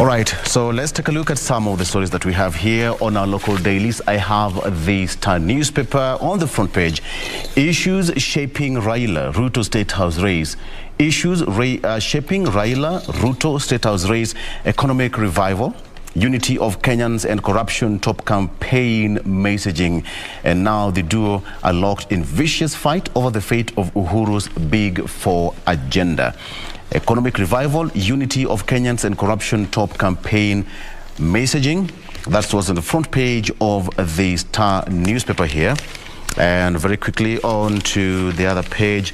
All right, so let's take a look at some of the stories that we have here on our local dailies. I have the Star newspaper on the front page. Issues shaping Raila Ruto State House race. Issues shaping Raila Ruto State House race. Economic revival. Unity of Kenyans and corruption top campaign messaging. And now the duo are locked in vicious fight over the fate of Uhuru's Big Four agenda. Economic revival, unity of Kenyans and corruption top campaign messaging. That was on the front page of the Star newspaper here. And very quickly on to the other page.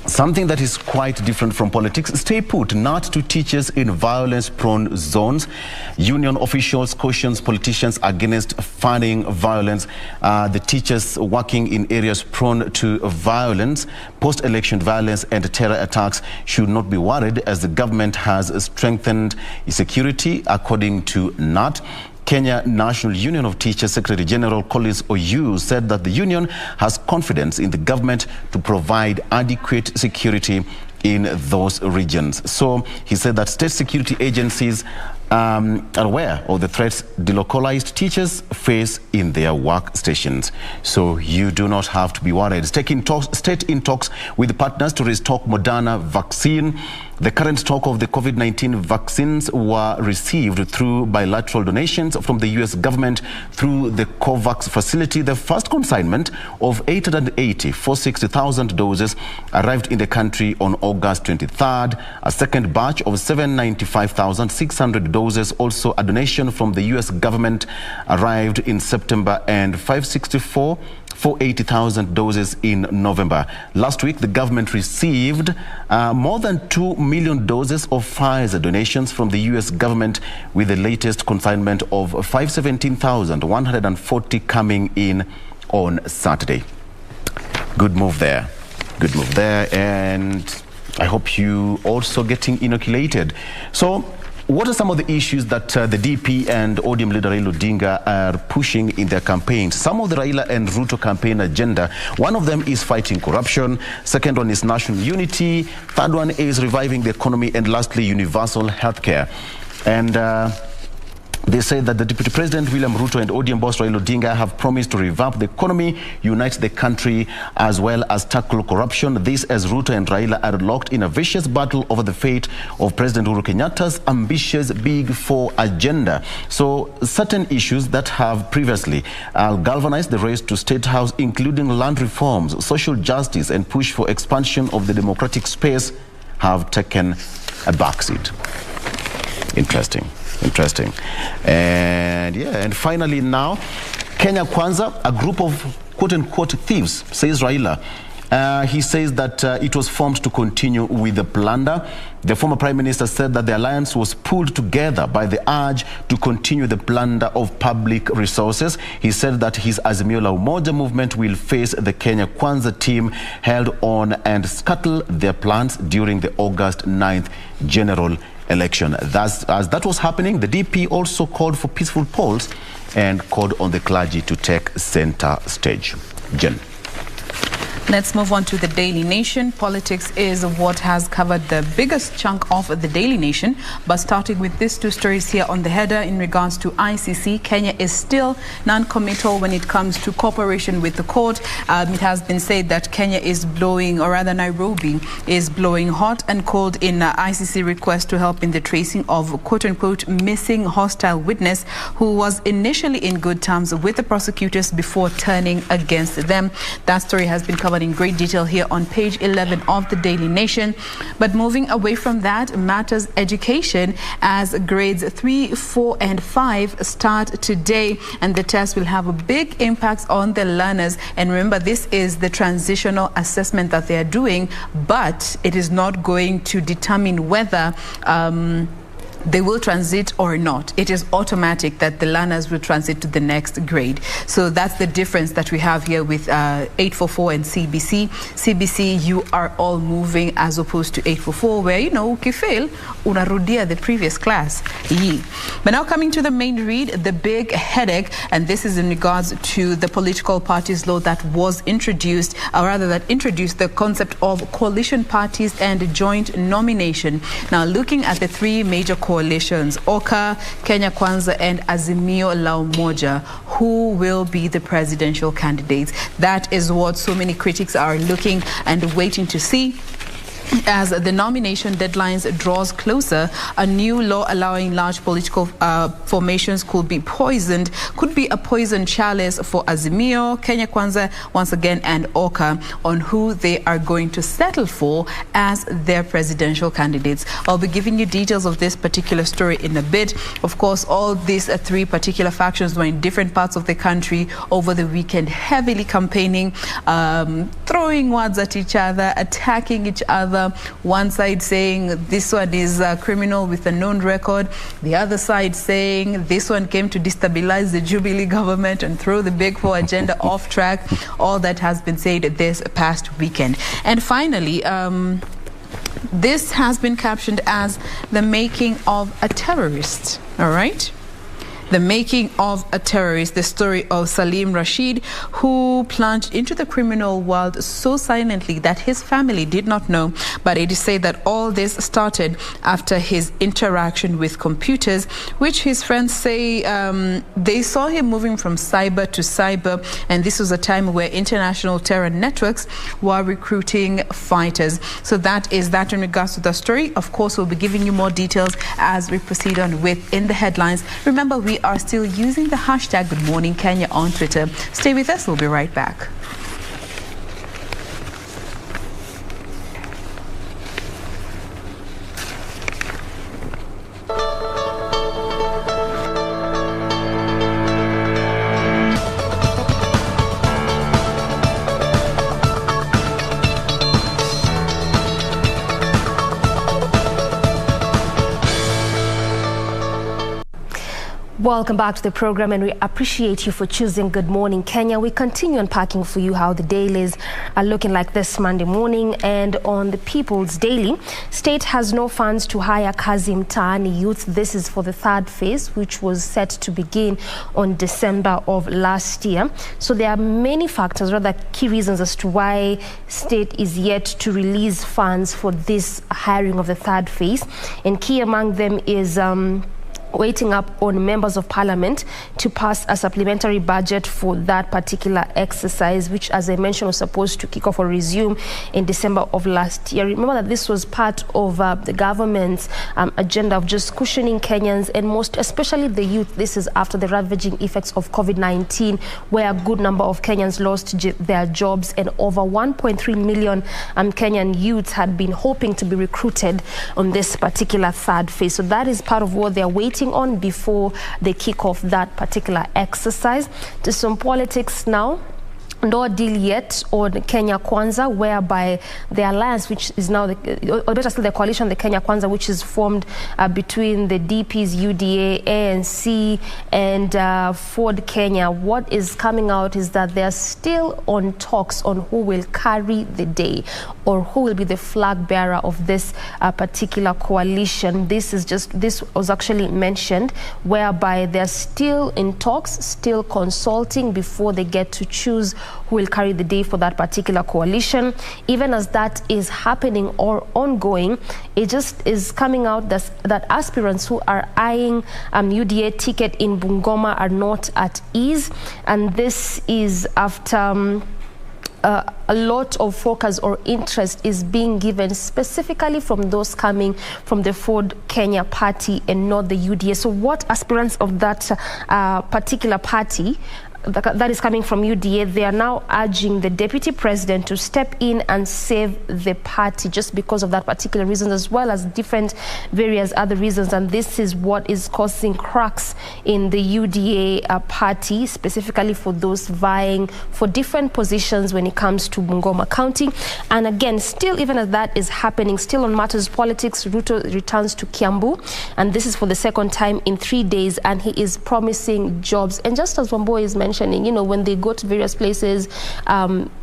Something that is quite different from politics. Stay put, not to teachers in violence-prone zones. Union officials cautions politicians against funding violence. The teachers working in areas prone to violence, post-election violence and terror attacks should not be worried as the government has strengthened security, according to NAT. Kenya National Union of Teachers Secretary General Collins Oyu said that the union has confidence in the government to provide adequate security in those regions. So he said that state security agencies are aware of the threats delocalized teachers face in their workstations. So you do not have to be worried. State in talks with partners to restock Moderna vaccine. The current stock of the COVID-19 vaccines were received through bilateral donations from the U.S. government through the COVAX facility. The first consignment of 860,000 doses arrived in the country on August 23rd. A second batch of 795,600 doses, also a donation from the U.S. government, arrived in September, and 480,000 doses in November. Last week, the government received more than 2 million doses of Pfizer donations from the U.S. government, with the latest consignment of 517,140 coming in on Saturday. Good move there. Good move there. And I hope you also getting inoculated. So, what are some of the issues that the DP and ODM leader Raila Odinga are pushing in their campaigns? Some of the Raila and Ruto campaign agenda, one of them is fighting corruption. Second one is national unity. Third one is reviving the economy. And lastly, universal healthcare. And they say that the Deputy President William Ruto and ODM boss Raila Odinga have promised to revamp the economy, unite the country, as well as tackle corruption. This as Ruto and Raila are locked in a vicious battle over the fate of President Uhuru Kenyatta's ambitious Big Four agenda. So certain issues that have previously galvanized the race to State House, including land reforms, social justice, and push for expansion of the democratic space, have taken a backseat. Interesting. And yeah, and finally now, Kenya Kwanza, a group of quote-unquote thieves, says Raila. He says that it was formed to continue with the plunder. The former Prime Minister said that the alliance was pulled together by the urge to continue the plunder of public resources. He said that his Azimio la Umoja movement will face the Kenya Kwanza team held on and scuttle their plans during the August 9th general election. As that was happening, the DP also called for peaceful polls and called on the clergy to take center stage. Jen. Let's move on to the Daily Nation. Politics is what has covered the biggest chunk of the Daily Nation. But starting with these two stories here on the header in regards to ICC, Kenya is still non-committal when it comes to cooperation with the court. It has been said that Kenya is blowing, or rather Nairobi is blowing hot and cold in ICC request to help in the tracing of quote-unquote missing hostile witness who was initially in good terms with the prosecutors before turning against them. That story has been covered in great detail here on page 11 of the Daily Nation. But moving away from that matters education, as grades 3, 4 and 5 start today, and the test will have a big impact on the learners. And remember, this is the transitional assessment that they are doing, but it is not going to determine whether they will transit or not. It is automatic that the learners will transit to the next grade. So that's the difference that we have here with 844 and CBC. CBC, you are all moving, as opposed to 844, where, ukifail, unarudia the previous class. But now coming to the main read, the big headache, and this is in regards to the political parties law that was introduced, or rather that introduced the concept of coalition parties and joint nomination. Now, looking at the three major coalitions, OKA, Kenya Kwanza, and Azimio la Umoja, who will be the presidential candidates? That is what so many critics are looking and waiting to see. As the nomination deadlines draws closer, a new law allowing large political formations could be a poison chalice for Azimio, Kenya Kwanza, once again, and OKA on who they are going to settle for as their presidential candidates. I'll be giving you details of this particular story in a bit. Of course, all these three particular factions were in different parts of the country over the weekend, heavily campaigning, throwing words at each other, attacking each other. One side saying this one is a criminal with a known record. The other side saying this one came to destabilize the Jubilee government and throw the Big Four agenda off track. All that has been said this past weekend. And finally, this has been captioned as the making of a terrorist. All right? The making of a terrorist, the story of Salim Rashid, who plunged into the criminal world so silently that his family did not know. But it is said that all this started after his interaction with computers, which his friends say they saw him moving from cyber to cyber. And this was a time where international terror networks were recruiting fighters. So that is that in regards to the story. Of course, we'll be giving you more details as we proceed on with In the Headlines. Remember, we are still using the hashtag Good Morning Kenya on Twitter. Stay with us. We'll be right back. Welcome back to the program, and we appreciate you for choosing Good Morning Kenya. We continue unpacking for you how the dailies are looking like this Monday morning. And on the People's Daily, state has no funds to hire Kazi Mtaani youth. This is for the third phase, which was set to begin on December of last year. So there are many factors, rather key reasons as to why state is yet to release funds for this hiring of the third phase. And key among them is waiting up on members of parliament to pass a supplementary budget for that particular exercise, which, as I mentioned, was supposed to kick off or resume in December of last year. Remember that this was part of the government's agenda of just cushioning Kenyans, and most especially the youth. This is after the ravaging effects of COVID-19, where a good number of Kenyans lost their jobs, and over 1.3 million Kenyan youths had been hoping to be recruited on this particular third phase. So that is part of what they're waiting on before they kick off that particular exercise. To some politics now. No deal yet on Kenya Kwanza, whereby the alliance, which is now, or better still, the coalition, the Kenya Kwanza, which is formed between the DPs, UDA, ANC, and Ford Kenya. What is coming out is that they are still on talks on who will carry the day, or who will be the flag bearer of this particular coalition. This was actually mentioned, whereby they're still in talks, still consulting before they get to choose who will carry the day for that particular coalition. Even as that is happening or ongoing, it just is coming out that aspirants who are eyeing UDA ticket in Bungoma are not at ease. And this is after a lot of focus or interest is being given specifically from those coming from the Ford Kenya party and not the UDA. So what aspirants of that particular party that is coming from UDA, they are now urging the deputy president to step in and save the party just because of that particular reason, as well as different various other reasons. And this is what is causing cracks in the UDA party, specifically for those vying for different positions when it comes to Bungoma County. And again, still, even as that is happening, still on matters politics, Ruto returns to Kiambu, and this is for the second time in 3 days, and he is promising jobs. And just as Wambo is mentioning, you know, when they go to various places,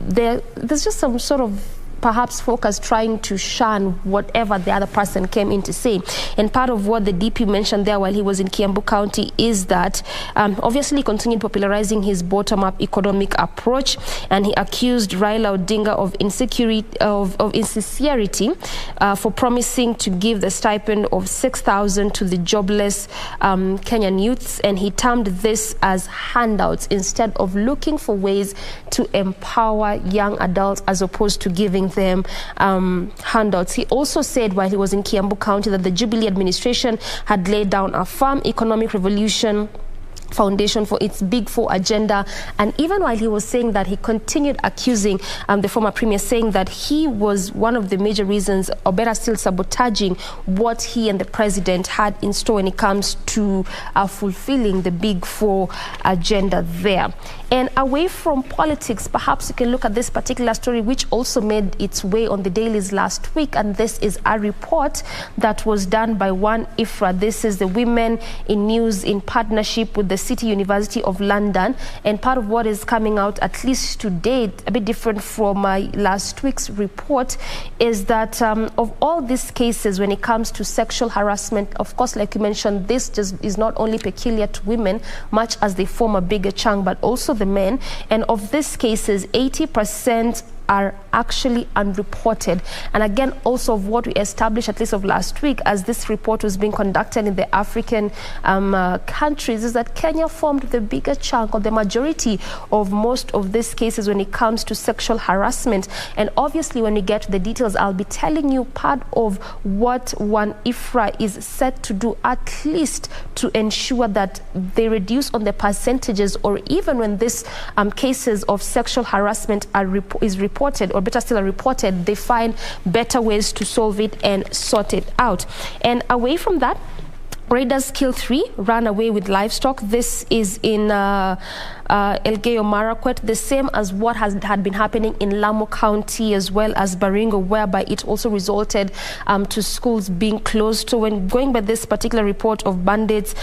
there's just some sort of perhaps focus trying to shun whatever the other person came in to say. And part of what the DP mentioned there while he was in Kiambu County is that obviously continued popularizing his bottom-up economic approach, and he accused Raila Odinga of insincerity for promising to give the stipend of 6,000 to the jobless Kenyan youths, and he termed this as handouts instead of looking for ways to empower young adults as opposed to giving them handouts. He also said while he was in Kiambu County that the Jubilee administration had laid down a firm economic revolution foundation for its Big Four agenda. And even while he was saying that, he continued accusing the former premier, saying that he was one of the major reasons, or better still, sabotaging what he and the president had in store when it comes to fulfilling the Big Four agenda there. And away from politics, perhaps you can look at this particular story, which also made its way on the dailies last week. And this is a report that was done by One IFRA. This is the Women in News in partnership with the City University of London. And part of what is coming out, at least to date, a bit different from last week's report, is that of all these cases, when it comes to sexual harassment, of course, like you mentioned, this just is not only peculiar to women, much as they form a bigger chunk, but also the men. And of these cases, 80% are actually unreported. And again, also of what we established, at least of last week, as this report was being conducted in the African countries, is that Kenya formed the bigger chunk, or the majority of most of these cases when it comes to sexual harassment. And obviously, when we get to the details, I'll be telling you part of what One IFRA is set to do, at least to ensure that they reduce on the percentages, or even when these cases of sexual harassment is reported, or better still are reported, they find better ways to solve it and sort it out. And away from that, raiders kill 3, ran away with livestock. This is in Elgeyo Marakwet, the same as what had been happening in Lamu County as well as Baringo, whereby it also resulted to schools being closed. So when going by this particular report of bandits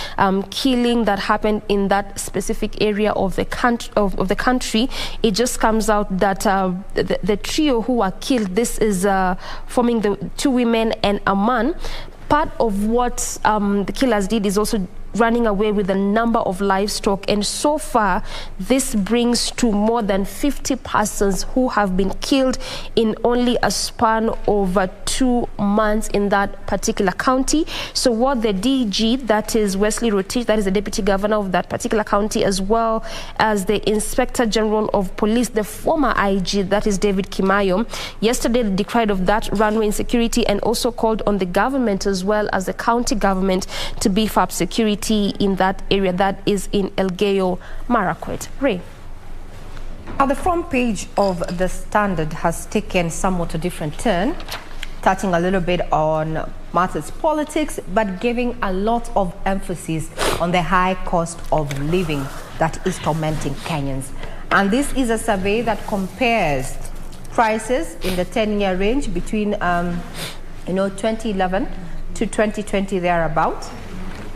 killing that happened in that specific area of the country, it just comes out that the trio who were killed, this is forming the 2 women and a man. Part of what the killers did is also running away with a number of livestock, and so far this brings to more than 50 persons who have been killed in only a span of 2 months in that particular county. So what the DG, that is Wesley Rotich, that is the deputy governor of that particular county, as well as the Inspector General of Police, the former IG, that is David Kimayo, yesterday decried of that runway insecurity, and also called on the government as well as the county government to beef up security in that area, that is in Elgeyo Marakwet. Ray. Now, the front page of the Standard has taken somewhat a different turn, touching a little bit on matters politics, but giving a lot of emphasis on the high cost of living that is tormenting Kenyans. And this is a survey that compares prices in the 10-year range between 2011 to 2020 thereabout.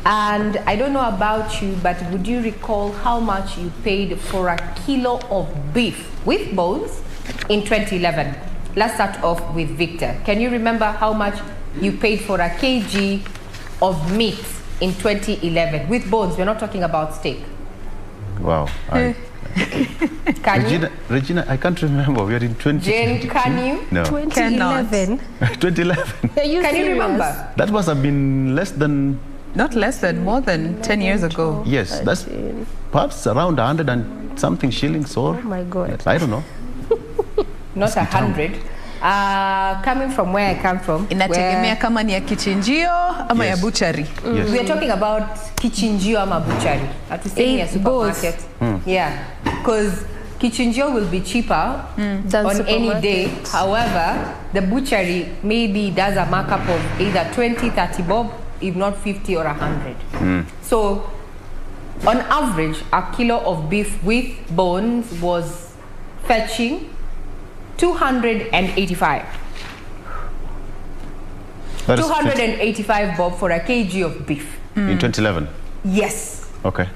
And I don't know about you, but would you recall how much you paid for a kilo of beef with bones in 2011? Let's start off with Victor. Can you remember how much you paid for a kg of meat in 2011 with bones? We're not talking about steak. Wow. Regina, I can't remember. We are in 20. Jane, can you? No. 2011. 2011. Can you remember? That must have been less than... Not less than, more than 10 years ago. Yes, that's perhaps around 100 and something shillings, or... Oh my God. I don't know. Not 100. Coming from where I come from, inategemea kama ni ya kichinjio ama ya butchery. We are talking about kichinjio ama butchery. Hatusemi ya supermarket. Yeah, because kichinjio will be cheaper on any day. However, the butchery maybe does a markup of either 20, 30 bob, if not 50 or 100. So, on average, a kilo of beef with bones was fetching 285. 285 bob for a kg of beef. In 2011? Yes. Okay.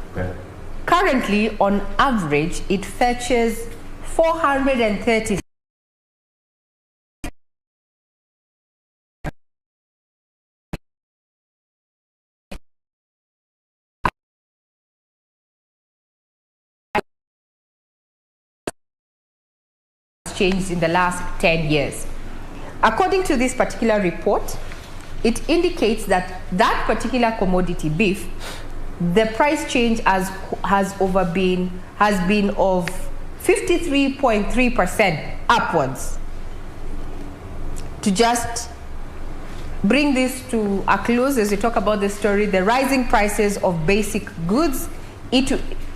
Currently, on average, it fetches 430. Changed in the last 10 years. According to this particular report, it indicates that that particular commodity beef, the price change has been of 53.3% upwards. To just bring this to a close as we talk about this story, the rising prices of basic goods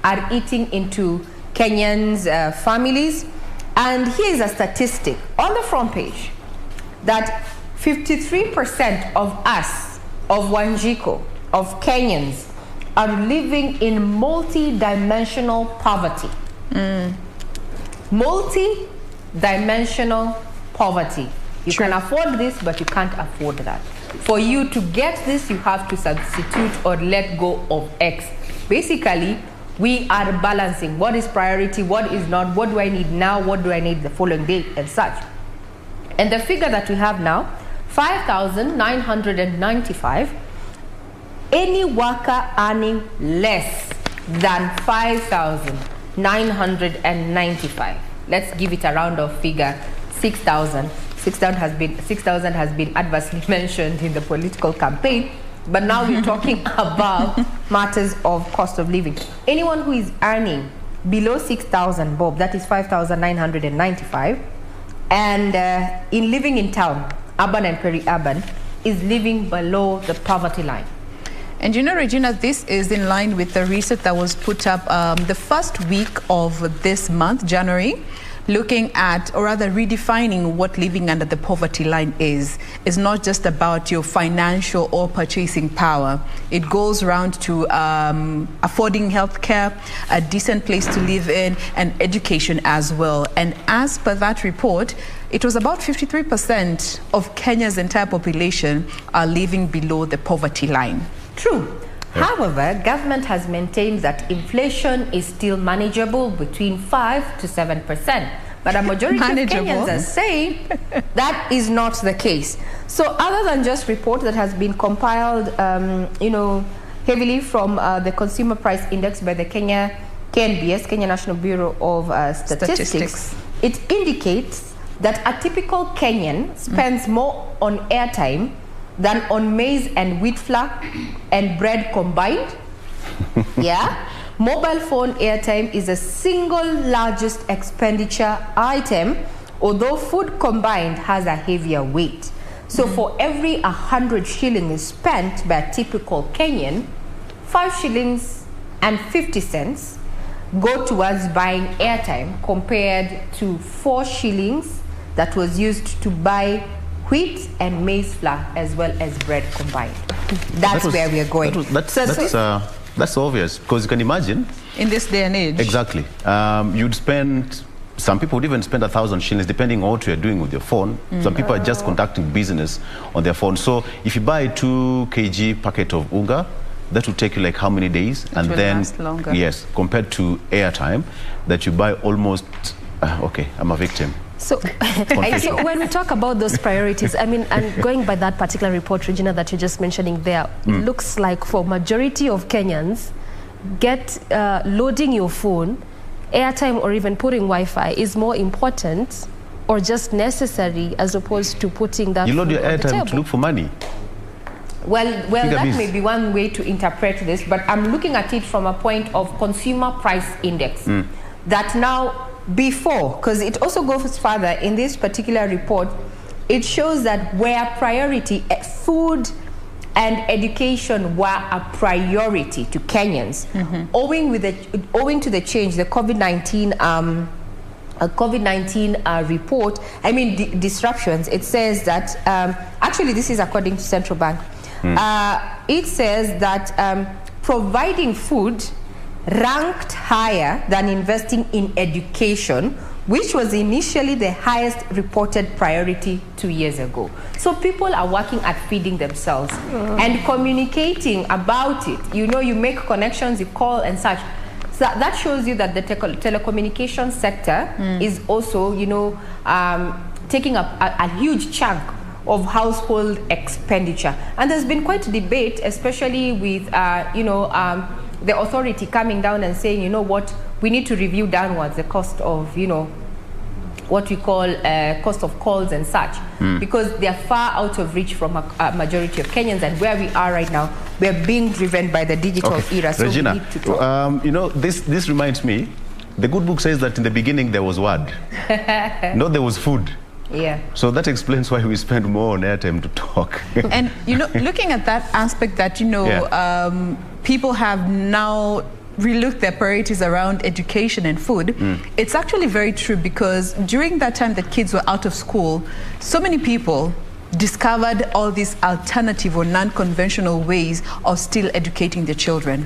are eating into Kenyans' families. And here is a statistic on the front page that 53% of us, of Wanjiko, of Kenyans, are living in multi-dimensional poverty. Multi-dimensional poverty. You can afford this, but you can't afford that. For you to get this, you have to substitute or let go of X. Basically, we are balancing what is priority, what is not, what do I need now, what do I need the following day, and such. And the figure that we have now, 5,995. Any worker earning less than 5,995. Let's give it a round of figure, 6,000. 6,000 has been adversely mentioned in the political campaign. But now we're talking about matters of cost of living. Anyone who is earning below 6,000 bob, that is 5,995, and in living in town, urban and peri-urban, is living below the poverty line. And you know, Regina, this is in line with the research that was put up the first week of this month, January, looking at, or rather redefining what living under the poverty line is. It's not just about your financial or purchasing power. It goes around to affording healthcare, a decent place to live in, and education as well. And as per that report, it was about 53% of Kenya's entire population are living below the poverty line. True. However, government has maintained that inflation is still manageable between 5 to 7%. But a majority of Kenyans are saying that is not the case. So other than just report that has been compiled, heavily from the Consumer Price Index by the KNBS, Kenya National Bureau of Statistics, it indicates that a typical Kenyan spends more on airtime than on maize and wheat flour and bread combined. Yeah. Mobile phone airtime is the single largest expenditure item, although food combined has a heavier weight. So for every 100 shillings spent by a typical Kenyan, 5 shillings and 50 cents go towards buying airtime compared to 4 shillings that was used to buy wheat and maize flour as well as bread combined. That's where we are going. That's obvious, because you can imagine. In this day and age. Exactly. You'd spend, some people would even spend 1,000 shillings depending on what you're doing with your phone. Some people are just conducting business on their phone. So if you buy a 2 kg packet of unga, that will take you like how many days? And then last longer. Yes, compared to airtime that you buy almost, okay, I'm a victim. So, when we talk about those priorities, I mean, and going by that particular report, Regina, that you're just mentioning there, it looks like for majority of Kenyans, loading your phone, airtime, or even putting Wi-Fi is more important or just necessary as opposed to putting that. You load your airtime to look for money. Well, that may be one way to interpret this, but I'm looking at it from a point of Consumer Price Index. That now before, because it also goes further in this particular report, it shows that where priority, food and education were a priority to Kenyans, owing to the change, the COVID-19 report, I mean disruptions, it says that, actually this is according to Central Bank, it says that providing food ranked higher than investing in education, which was initially the highest reported priority 2 years ago. So people are working at feeding themselves and communicating about it. You know, you make connections, you call and such. So that shows you that the telecommunication sector is also, you know, taking a huge chunk of household expenditure. And there's been quite a debate, especially with, you know, the authority coming down and saying, you know what, we need to review downwards the cost of, you know, what we call cost of calls and such, because they are far out of reach from a majority of Kenyans. And where we are right now, we are being driven by the digital era. So Regina, we need to talk. you know, this reminds me, the good book says that in the beginning there was word, no, there was food. Yeah. So that explains why we spend more on airtime to talk. And, you know, looking at that aspect that, you know, people have now relooked their priorities around education and food, it's actually very true, because during that time that kids were out of school, so many people discovered all these alternative or non-conventional ways of still educating their children.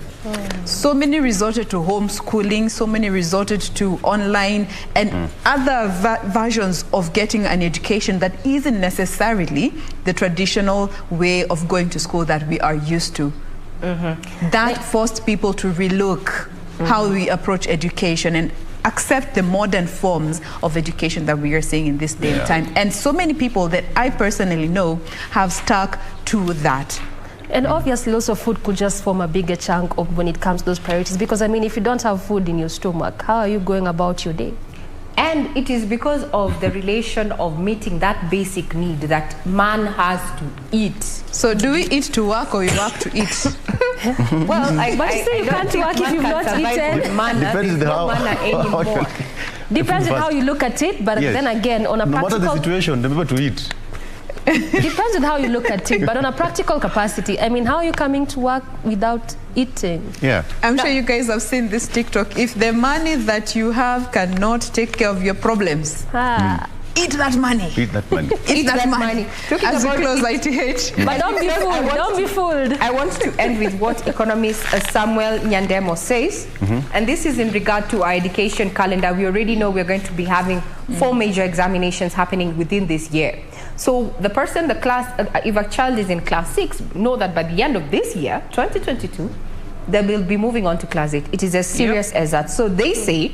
So many resorted to homeschooling, so many resorted to online and other versions of getting an education that isn't necessarily the traditional way of going to school that we are used to. That forced people to relook how we approach education and accept the modern forms of education that we are seeing in this day and time. And so many people that I personally know have stuck to that. And obviously also food could just form a bigger chunk of when it comes to those priorities, because I mean, if you don't have food in your stomach, how are you going about your day? And it is because of the relation of meeting that basic need that man has to eat. So do we eat to work, or we work to eat? Well, but still you can't work if you've not eaten. Depends on how you look at it, but then again, on a practical... No matter the situation, remember to eat. Depends on how you look at it, but on a practical capacity, I mean, how are you coming to work without eating? Yeah. I'm sure you guys have seen this TikTok. If the money that you have cannot take care of your problems, eat that money. Eat that money. Eat that money. As we close ITH. But don't be fooled. Don't be fooled. I want to end with what economist Samuel Nyandemo says, and this is in regard to our education calendar. We already know we're going to be having 4 major examinations happening within this year. So the person, the class, if a child is in class 6, know that by the end of this year, 2022, they will be moving on to class 8. It is as serious as that. So they say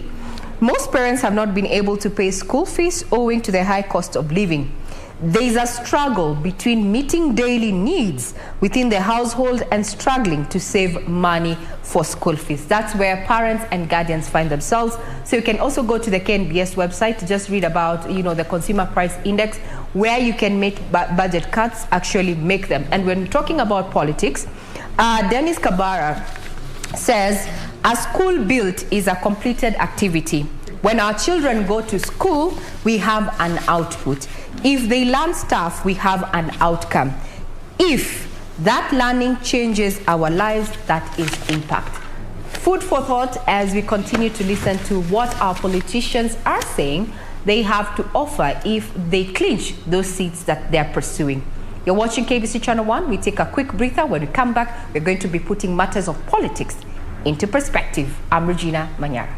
most parents have not been able to pay school fees owing to the high cost of living. There is a struggle between meeting daily needs within the household and struggling to save money for school fees. That's where parents and guardians find themselves. So you can also go to the KNBS website to just read about, you know, the consumer price index, where you can make budget cuts, actually make them. And when talking about politics, Dennis Kabara says, a school built is a completed activity. When our children go to school, we have an output. If they learn stuff, we have an outcome. If that learning changes our lives, that is impact. Food for thought as we continue to listen to what our politicians are saying they have to offer if they clinch those seats that they're pursuing. You're watching KBC Channel 1. We take a quick breather. When we come back, we're going to be putting matters of politics into perspective. I'm Regina Manyara.